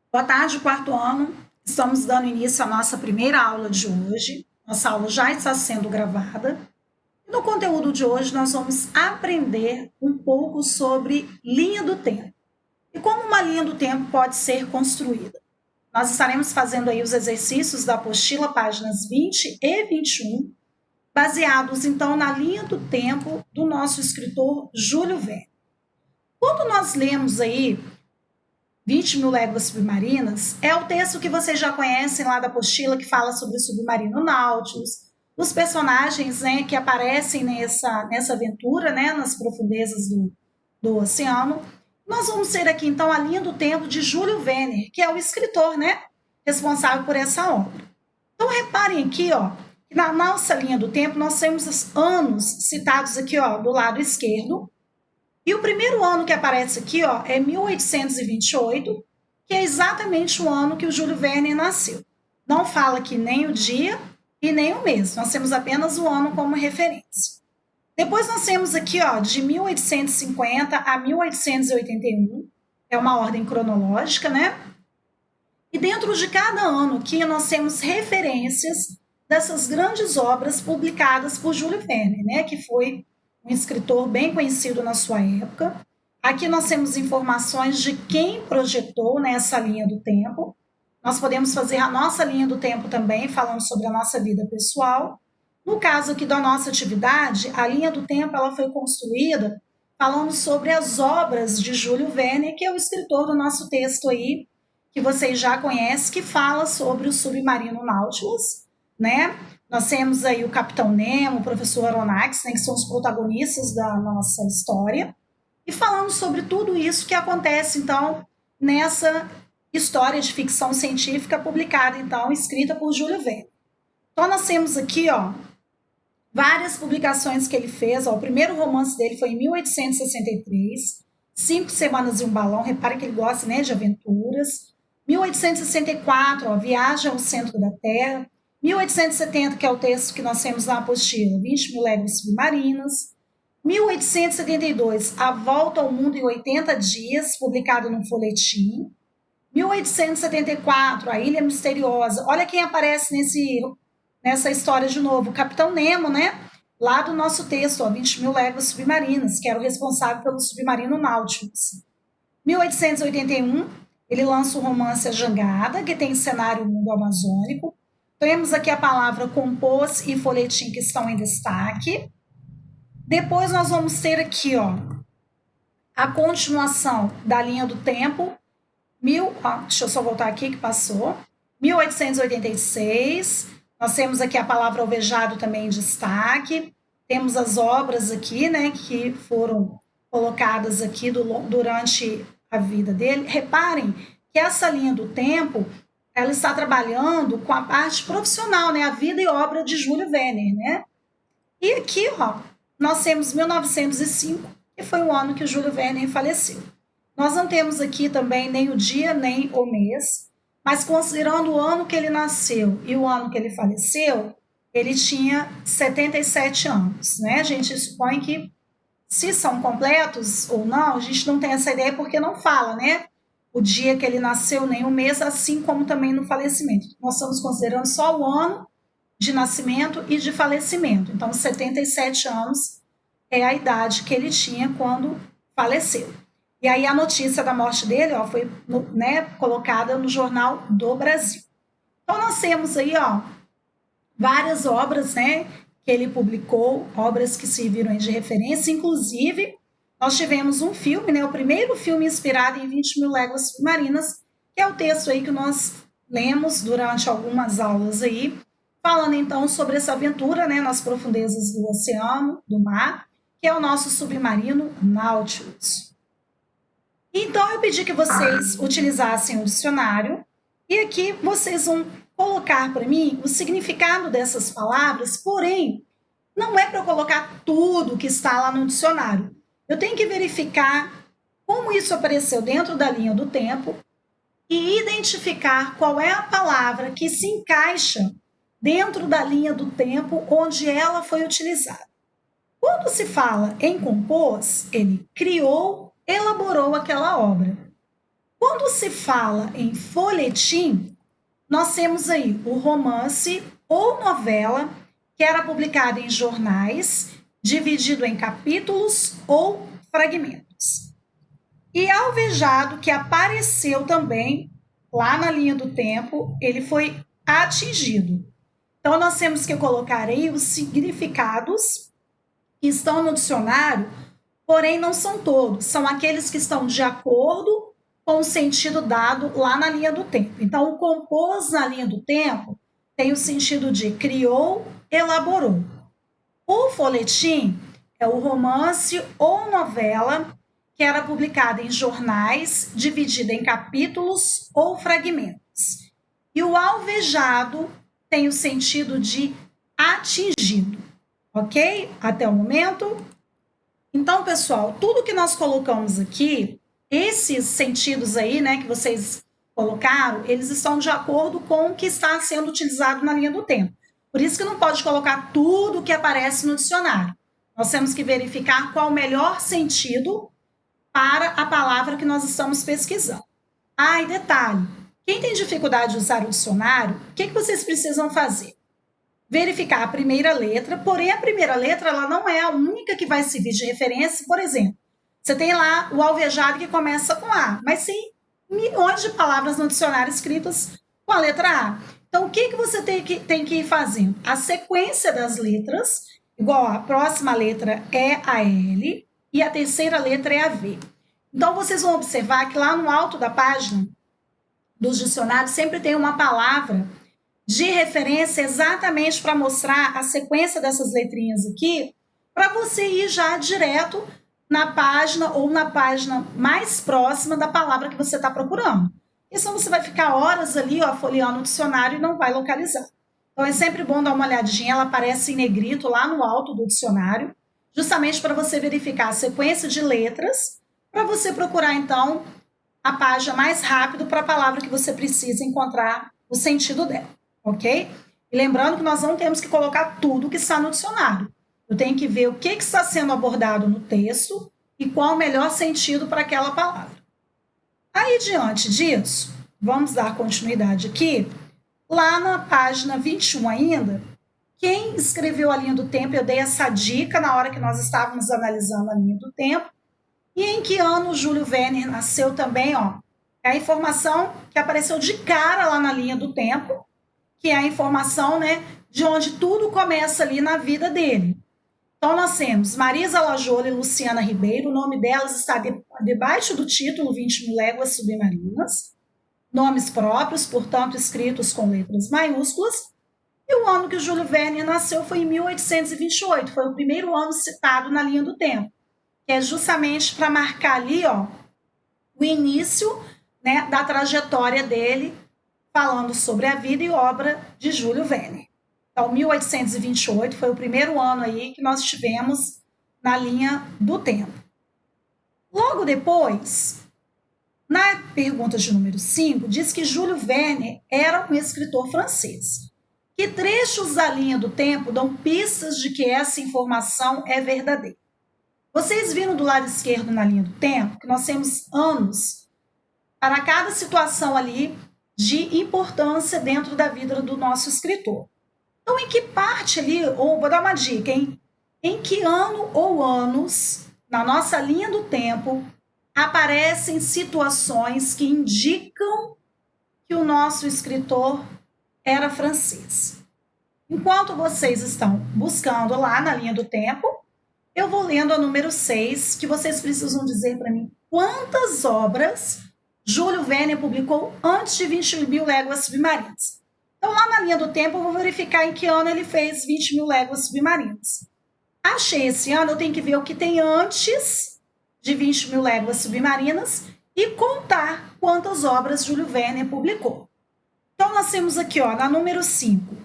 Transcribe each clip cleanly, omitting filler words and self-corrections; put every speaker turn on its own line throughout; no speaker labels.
Boa tarde, quarto ano. Estamos dando início à nossa primeira aula de hoje. Nossa aula já está sendo gravada. E no conteúdo de hoje, nós vamos aprender um pouco sobre linha do tempo e como uma linha do tempo pode ser construída. Nós estaremos fazendo aí os exercícios da apostila, páginas 20 e 21, baseados então na linha do tempo do nosso escritor Júlio Verne. Quando nós lemos aí 20 mil léguas submarinas, é o texto que vocês já conhecem lá da apostila, que fala sobre o submarino Nautilus, os personagens, né, que aparecem nessa aventura, né, nas profundezas do oceano. Nós vamos ter aqui, então, a linha do tempo de Júlio Verne, que é o escritor, né, responsável por essa obra. Então, reparem aqui, ó, que na nossa linha do tempo, nós temos os anos citados aqui, ó, do lado esquerdo. E o primeiro ano que aparece aqui, ó, é 1828, que é exatamente o ano que o Júlio Verne nasceu. Não fala aqui nem o dia e nem o mês. Nós temos apenas o ano como referência. Depois nós temos aqui, ó, de 1850 a 1881, é uma ordem cronológica, né? E dentro de cada ano aqui nós temos referências dessas grandes obras publicadas por Júlio Verne, né, que foi um escritor bem conhecido na sua época. Aqui nós temos informações de quem projetou nessa linha do tempo. Nós podemos fazer a nossa linha do tempo também, falando sobre a nossa vida pessoal. No caso aqui da nossa atividade, a linha do tempo ela foi construída falando sobre as obras de Júlio Verne, que é o escritor do nosso texto aí, que vocês já conhecem, que fala sobre o submarino Nautilus, né? Nós temos aí o Capitão Nemo, o Professor Aronnax, né, que são os protagonistas da nossa história, e falando sobre tudo isso que acontece, então, nessa história de ficção científica publicada, então, escrita por Júlio Verne. Então, nós temos aqui, ó, várias publicações que ele fez. Ó, o primeiro romance dele foi em 1863, Cinco Semanas e um Balão. Repare que ele gosta, né, de aventuras. 1864, ó, Viagem ao Centro da Terra. 1870, que é o texto que nós temos na apostila, 20 mil léguas submarinas. 1872, A Volta ao Mundo em 80 Dias, publicado num folhetim. 1874, A Ilha Misteriosa. Olha quem aparece nessa história de novo, o Capitão Nemo, né? Lá do nosso texto, ó, 20 mil léguas submarinas, que era o responsável pelo submarino Nautilus. 1881, ele lança o romance A Jangada, que tem cenário mundo amazônico. Temos aqui a palavra compôs e folhetim que estão em destaque. Depois nós vamos ter aqui, ó, a continuação da linha do tempo. Deixa eu só voltar aqui que passou. 1886. Nós temos aqui a palavra alvejado também em destaque. Temos as obras aqui, né, que foram colocadas aqui durante a vida dele. Reparem que essa linha do tempo, ela está trabalhando com a parte profissional, né, a vida e obra de Júlio Verne, né? E aqui, ó, nós temos 1905, que foi o ano que o Júlio Verne faleceu. Nós não temos aqui também nem o dia, nem o mês, mas considerando o ano que ele nasceu e o ano que ele faleceu, ele tinha 77 anos, né? A gente supõe que se são completos ou não, a gente não tem essa ideia porque não fala, né? O dia que ele nasceu, nem o mês, assim como também no falecimento. Nós estamos considerando só o ano de nascimento e de falecimento. Então, 77 anos é a idade que ele tinha quando faleceu. E aí a notícia da morte dele, ó, foi, né, colocada no Jornal do Brasil. Então nós temos aí, ó, várias obras, né, que ele publicou, obras que serviram de referência. Inclusive, nós tivemos um filme, né, o primeiro filme inspirado em 20 mil léguas submarinas, que é o texto aí que nós lemos durante algumas aulas aí, falando então sobre essa aventura, né, nas profundezas do oceano, do mar, que é o nosso submarino Nautilus. Então, eu pedi que vocês utilizassem o dicionário e aqui vocês vão colocar para mim o significado dessas palavras, porém, não é para eu colocar tudo que está lá no dicionário. Eu tenho que verificar como isso apareceu dentro da linha do tempo e identificar qual é a palavra que se encaixa dentro da linha do tempo onde ela foi utilizada. Quando se fala em compôs, ele criou, elaborou aquela obra. Quando se fala em folhetim, nós temos aí o romance ou novela que era publicado em jornais, dividido em capítulos ou fragmentos. E Alvejado, que apareceu também lá na linha do tempo, ele foi atingido. Então, nós temos que colocar aí os significados que estão no dicionário, porém não são todos, são aqueles que estão de acordo com o sentido dado lá na linha do tempo. Então, o compôs na linha do tempo tem o sentido de criou, elaborou. O folhetim é o romance ou novela que era publicada em jornais, dividida em capítulos ou fragmentos. E o alvejado tem o sentido de atingido, ok? Até o momento. Então, pessoal, tudo que nós colocamos aqui, esses sentidos aí, né, que vocês colocaram, eles estão de acordo com o que está sendo utilizado na linha do tempo. Por isso que não pode colocar tudo que aparece no dicionário. Nós temos que verificar qual o melhor sentido para a palavra que nós estamos pesquisando. Ah, e detalhe, quem tem dificuldade de usar o dicionário, o que vocês precisam fazer? Verificar a primeira letra, porém a primeira letra ela não é a única que vai servir de referência. Por exemplo, você tem lá o alvejado que começa com A, mas tem milhões de palavras no dicionário escritas com a letra A. Então, o que você tem que ir fazendo? A sequência das letras, igual a próxima letra é a L e a terceira letra é a V. Então, vocês vão observar que lá no alto da página dos dicionários sempre tem uma palavra de referência exatamente para mostrar a sequência dessas letrinhas aqui, para você ir já direto na página ou na página mais próxima da palavra que você está procurando. E senão você vai ficar horas ali, ó, folheando o dicionário e não vai localizar. Então é sempre bom dar uma olhadinha, ela aparece em negrito lá no alto do dicionário, justamente para você verificar a sequência de letras, para você procurar então a página mais rápido para a palavra que você precisa encontrar o sentido dela. Ok? E lembrando que nós não temos que colocar tudo que está no dicionário. Eu tenho que ver o que está sendo abordado no texto e qual o melhor sentido para aquela palavra. Aí, diante disso, vamos dar continuidade aqui. Lá na página 21 ainda, quem escreveu a linha do tempo, eu dei essa dica na hora que nós estávamos analisando a linha do tempo. E em que ano o Júlio Verne nasceu também, ó. É a informação que apareceu de cara lá na linha do tempo, que é a informação, né, de onde tudo começa ali na vida dele. Então, nós temos Marisa Lajolo e Luciana Ribeiro, o nome delas está debaixo do título 20 Mil Léguas Submarinas, nomes próprios, portanto, escritos com letras maiúsculas, e o ano que o Júlio Verne nasceu foi em 1828, foi o primeiro ano citado na linha do tempo, que é justamente para marcar ali, ó, o início, né, da trajetória dele, falando sobre a vida e obra de Júlio Verne. Então, 1828 foi o primeiro ano aí que nós tivemos na linha do tempo. Logo depois, na pergunta de número 5, diz que Júlio Verne era um escritor francês. Que trechos da linha do tempo dão pistas de que essa informação é verdadeira? Vocês viram do lado esquerdo na linha do tempo que nós temos anos para cada situação ali de importância dentro da vida do nosso escritor. Então, em que parte ali, ou vou dar uma dica, hein? Em que ano ou anos, na nossa linha do tempo, aparecem situações que indicam que o nosso escritor era francês? Enquanto vocês estão buscando lá na linha do tempo, eu vou lendo a número 6, que vocês precisam dizer para mim quantas obras Júlio Verne publicou antes de 20 Mil Léguas Submarinas. Então, lá na linha do tempo, eu vou verificar em que ano ele fez 20 Mil Léguas Submarinas. Achei esse ano, eu tenho que ver o que tem antes de 20 Mil Léguas Submarinas e contar quantas obras Júlio Verne publicou. Então, nós temos aqui, ó, na número 5,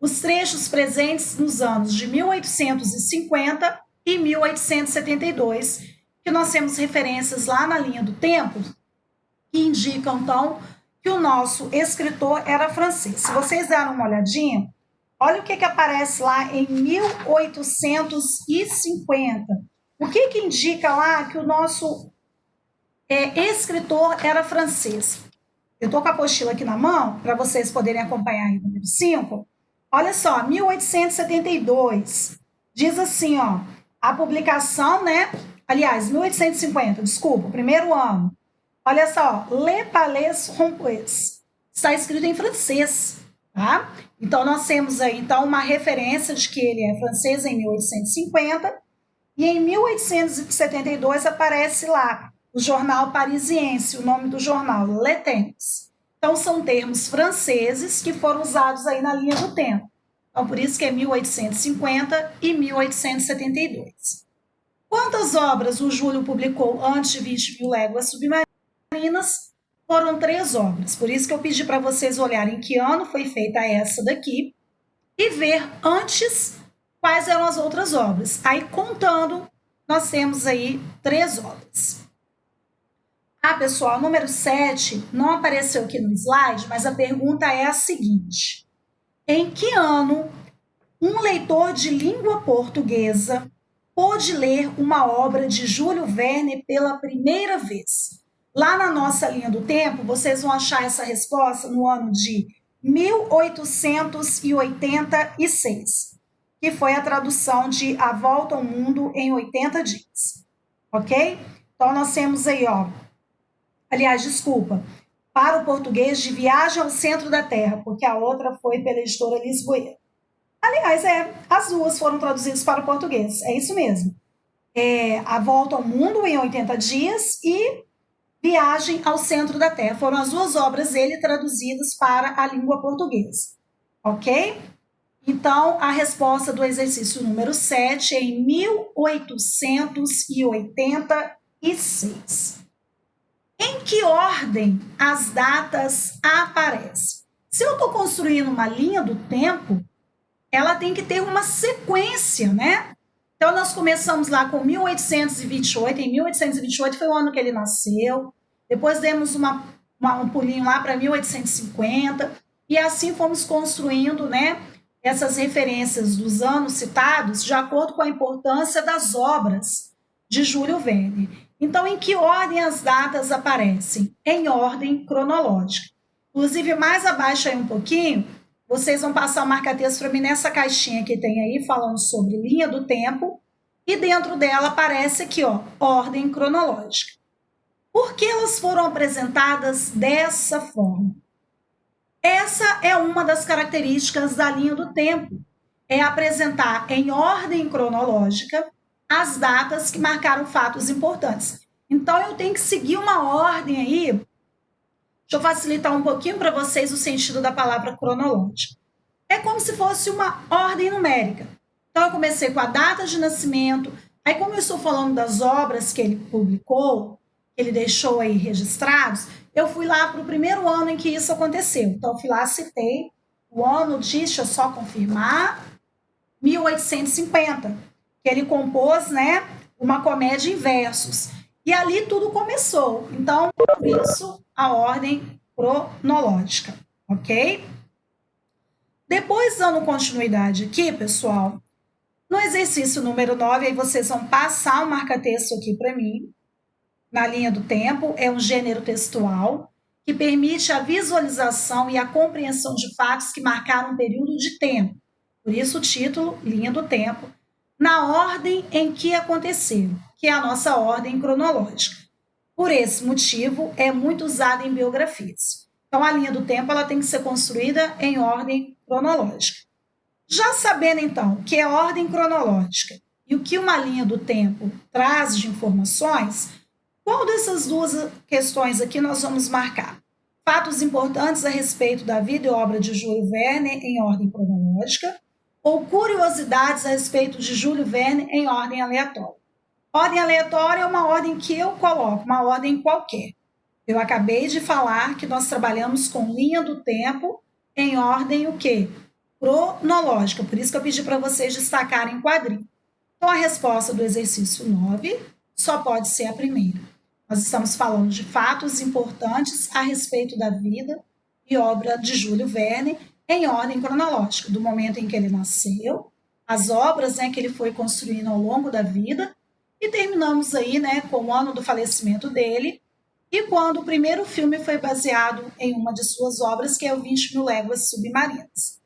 os trechos presentes nos anos de 1850 e 1872, que nós temos referências lá na linha do tempo, que indicam, então, que o nosso escritor era francês. Se vocês deram uma olhadinha, olha o que aparece lá em 1850. O que indica lá que o nosso escritor era francês. Eu estou com a apostila aqui na mão, para vocês poderem acompanhar aí o número 5. Olha só, 1872. Diz assim, ó, a publicação, né? Aliás, 1850, desculpa, o primeiro ano. Olha só, Le Palais Rompouet. Está escrito em francês, tá? Então, nós temos aí, então, uma referência de que ele é francês em 1850, e em 1872 aparece lá o jornal parisiense, o nome do jornal, Le Temps. Então, são termos franceses que foram usados aí na linha do tempo. Então, por isso que é 1850 e 1872. Quantas obras o Júlio publicou antes de 20 mil léguas submarinas? Foram 3 obras. Por isso que eu pedi para vocês olharem que ano foi feita essa daqui e ver antes quais eram as outras obras. Aí, contando, nós temos aí 3 obras. Ah, pessoal, número 7 não apareceu aqui no slide, mas a pergunta é a seguinte: em que ano um leitor de língua portuguesa pôde ler uma obra de Júlio Verne pela primeira vez? Lá na nossa linha do tempo, vocês vão achar essa resposta no ano de 1886, que foi a tradução de A Volta ao Mundo em 80 Dias. Ok? Então, nós temos aí, ó. Aliás, desculpa, para o português de Viagem ao Centro da Terra, porque a outra foi pela editora Lisboeta. Aliás, as duas foram traduzidas para o português, é isso mesmo. A Volta ao Mundo em 80 Dias e Viagem ao Centro da Terra. Foram as duas obras dele traduzidas para a língua portuguesa. Ok? Então, a resposta do exercício número 7 é em 1886. Em que ordem as datas aparecem? Se eu estou construindo uma linha do tempo, ela tem que ter uma sequência, né? Então, nós começamos lá com 1828. Em 1828 foi o ano que ele nasceu. Depois demos um pulinho lá para 1850. E assim fomos construindo, né, essas referências dos anos citados de acordo com a importância das obras de Júlio Verne. Então, em que ordem as datas aparecem? Em ordem cronológica. Inclusive, mais abaixo aí um pouquinho, vocês vão passar o marca-texto para mim nessa caixinha que tem aí, falando sobre linha do tempo, e dentro dela aparece aqui, ó, ordem cronológica. Por que elas foram apresentadas dessa forma? Essa é uma das características da linha do tempo, é apresentar em ordem cronológica as datas que marcaram fatos importantes. Então, eu tenho que seguir uma ordem aí. Deixa eu facilitar um pouquinho para vocês o sentido da palavra cronológica. É como se fosse uma ordem numérica. Então, eu comecei com a data de nascimento, aí como eu estou falando das obras que ele publicou, que ele deixou aí registrados, eu fui lá para o primeiro ano em que isso aconteceu. Então, eu fui lá, citei o ano de, deixa eu só confirmar, 1850, que ele compôs, né, uma comédia em versos. E ali tudo começou. Então, por isso, a ordem cronológica, ok? Depois, dando continuidade aqui, pessoal, no exercício número 9, aí vocês vão passar o marca-texto aqui para mim, na linha do tempo, é um gênero textual que permite a visualização e a compreensão de fatos que marcaram um período de tempo. Por isso o título, linha do tempo, na ordem em que aconteceram, que é a nossa ordem cronológica. Por esse motivo, é muito usada em biografias. Então, a linha do tempo ela tem que ser construída em ordem cronológica. Já sabendo, então, o que é ordem cronológica e o que uma linha do tempo traz de informações, qual dessas duas questões aqui nós vamos marcar? Fatos importantes a respeito da vida e obra de Júlio Verne em ordem cronológica ou curiosidades a respeito de Júlio Verne em ordem aleatória. Ordem aleatória é uma ordem que eu coloco, uma ordem qualquer. Eu acabei de falar que nós trabalhamos com linha do tempo em ordem o quê? Cronológica. Por isso que eu pedi para vocês destacarem em quadrinho. Então, a resposta do exercício 9 só pode ser a primeira. Nós estamos falando de fatos importantes a respeito da vida e obra de Júlio Verne em ordem cronológica, do momento em que ele nasceu, as obras, né, que ele foi construindo ao longo da vida, e terminamos aí, né, com o ano do falecimento dele, e quando o primeiro filme foi baseado em uma de suas obras, que é o 20 Mil Léguas Submarinas.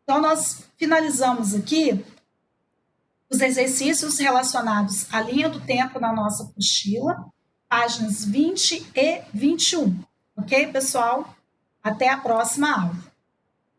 Então, nós finalizamos aqui os exercícios relacionados à linha do tempo na nossa apostila, páginas 20 e 21. Ok, pessoal? Até a próxima aula.